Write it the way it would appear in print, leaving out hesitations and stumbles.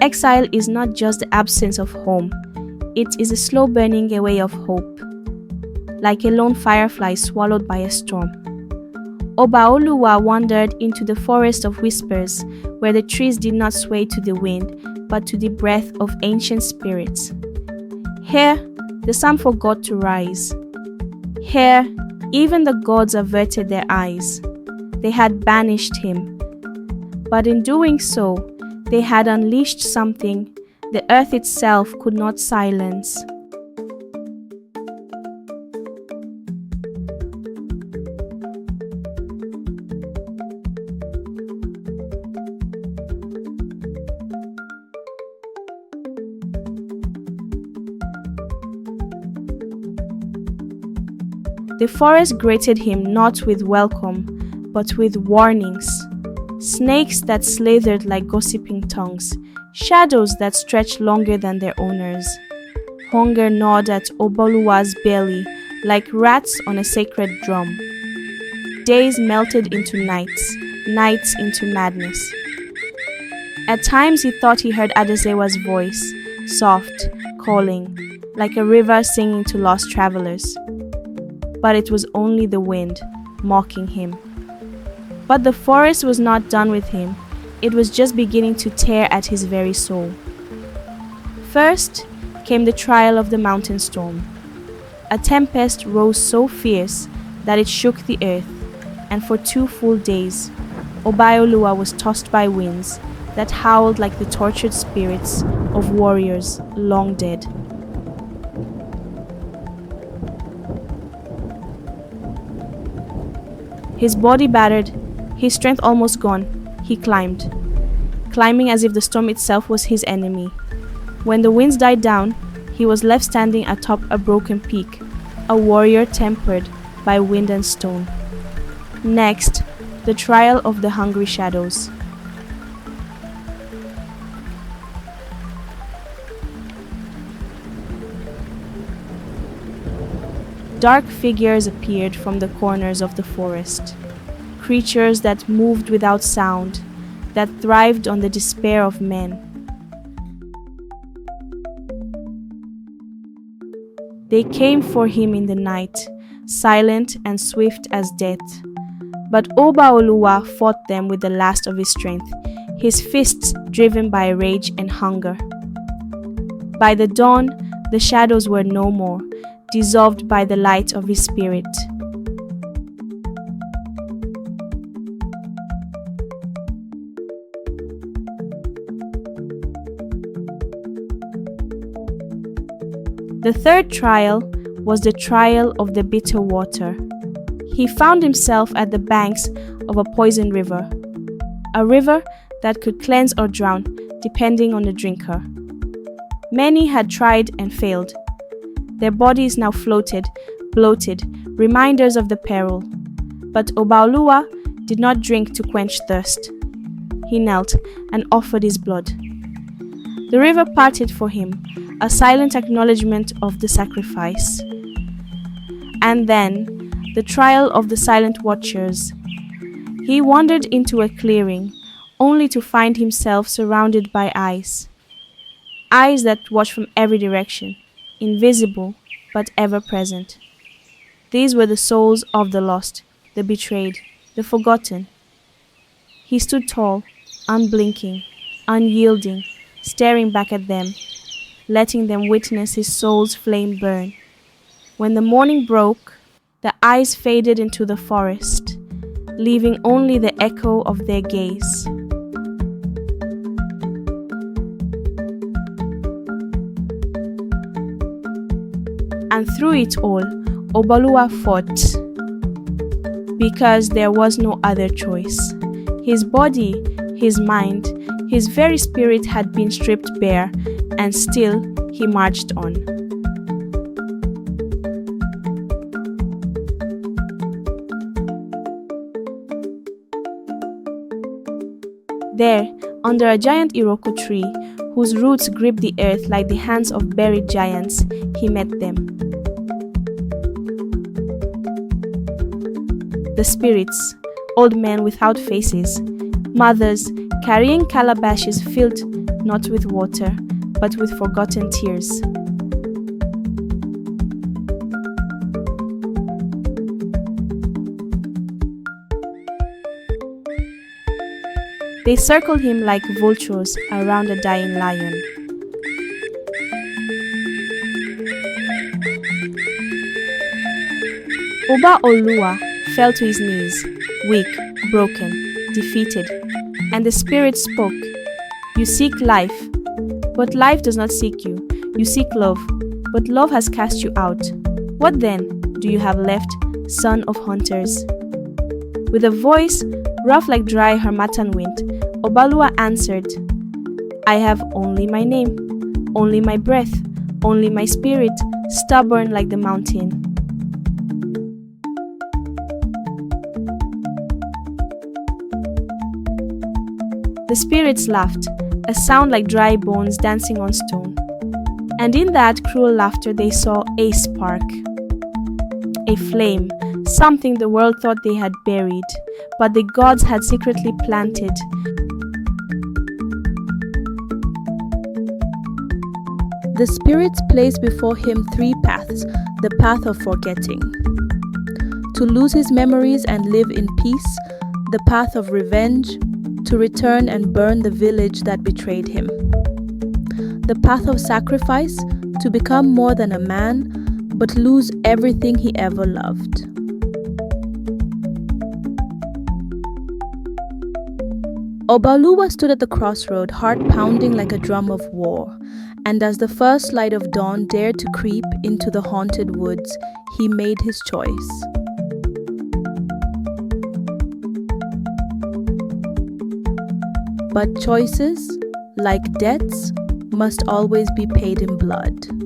Exile is not just the absence of home, it is a slow burning away of hope, like a lone firefly swallowed by a storm. Obaoluwa wandered into the forest of whispers, where the trees did not sway to the wind, but to the breath of ancient spirits. Here, the sun forgot to rise. Here, even the gods averted their eyes. They had banished him. But in doing so, they had unleashed something the earth itself could not silence. The forest greeted him not with welcome, but with warnings. Snakes that slithered like gossiping tongues, shadows that stretched longer than their owners. Hunger gnawed at Obaoluwa's belly like rats on a sacred drum. Days melted into nights, nights into madness. At times he thought he heard Adesewa's voice, soft, calling, like a river singing to lost travelers. But it was only the wind, mocking him. But the forest was not done with him. It was just beginning to tear at his very soul. First came the trial of the mountain storm. A tempest rose so fierce that it shook the earth, and for 2 full days, Obaoluwa was tossed by winds that howled like the tortured spirits of warriors long dead. His body battered, his strength almost gone, he climbed, climbing as if the storm itself was his enemy. When the winds died down, he was left standing atop a broken peak, a warrior tempered by wind and stone. Next, the trial of the hungry shadows. Dark figures appeared from the corners of the forest, creatures that moved without sound, that thrived on the despair of men. They came for him in the night, silent and swift as death. But Obaoluwa fought them with the last of his strength, his fists driven by rage and hunger. By the dawn, the shadows were no more, dissolved by the light of his spirit. The third trial was the trial of the bitter water. He found himself at the banks of a poisoned river, a river that could cleanse or drown depending on the drinker. Many had tried and failed. Their bodies now floated, bloated, reminders of the peril. But Obaoluwa did not drink to quench thirst. He knelt and offered his blood. The river parted for him, a silent acknowledgement of the sacrifice. And then, the trial of the silent watchers. He wandered into a clearing, only to find himself surrounded by eyes. Eyes that watched from every direction, invisible but ever present. These were the souls of the lost, the betrayed, the forgotten. He stood tall, unblinking, unyielding, staring back at them, letting them witness his soul's flame burn. When the morning broke, the eyes faded into the forest, leaving only the echo of their gaze. And through it all, Obaoluwa fought, because there was no other choice. His body, his mind, his very spirit had been stripped bare, and still he marched on. There, Under a giant Iroko tree, whose roots gripped the earth like the hands of buried giants, he met them. The spirits, old men without faces, mothers carrying calabashes filled not with water, but with forgotten tears. They circled him like vultures around a dying lion. Obaoluwa fell to his knees, weak, broken, defeated, and the spirit spoke. You seek life, but life does not seek you. You seek love, but love has cast you out. What then do you have left, son of hunters? With a voice rough like dry harmattan wind, Obaoluwa answered, I have only my name, only my breath, only my spirit, stubborn like the mountain. The spirits laughed, a sound like dry bones dancing on stone. And in that cruel laughter they saw a spark, a flame, something the world thought they had buried, but the gods had secretly planted. The spirits placed before him three paths, the path of forgetting. To lose his memories and live in peace, the path of revenge, to return and burn the village that betrayed him. The path of sacrifice, to become more than a man, but lose everything he ever loved. Obaoluwa stood at the crossroad, heart pounding like a drum of war, and as the first light of dawn dared to creep into the haunted woods, he made his choice. But choices, like debts, must always be paid in blood.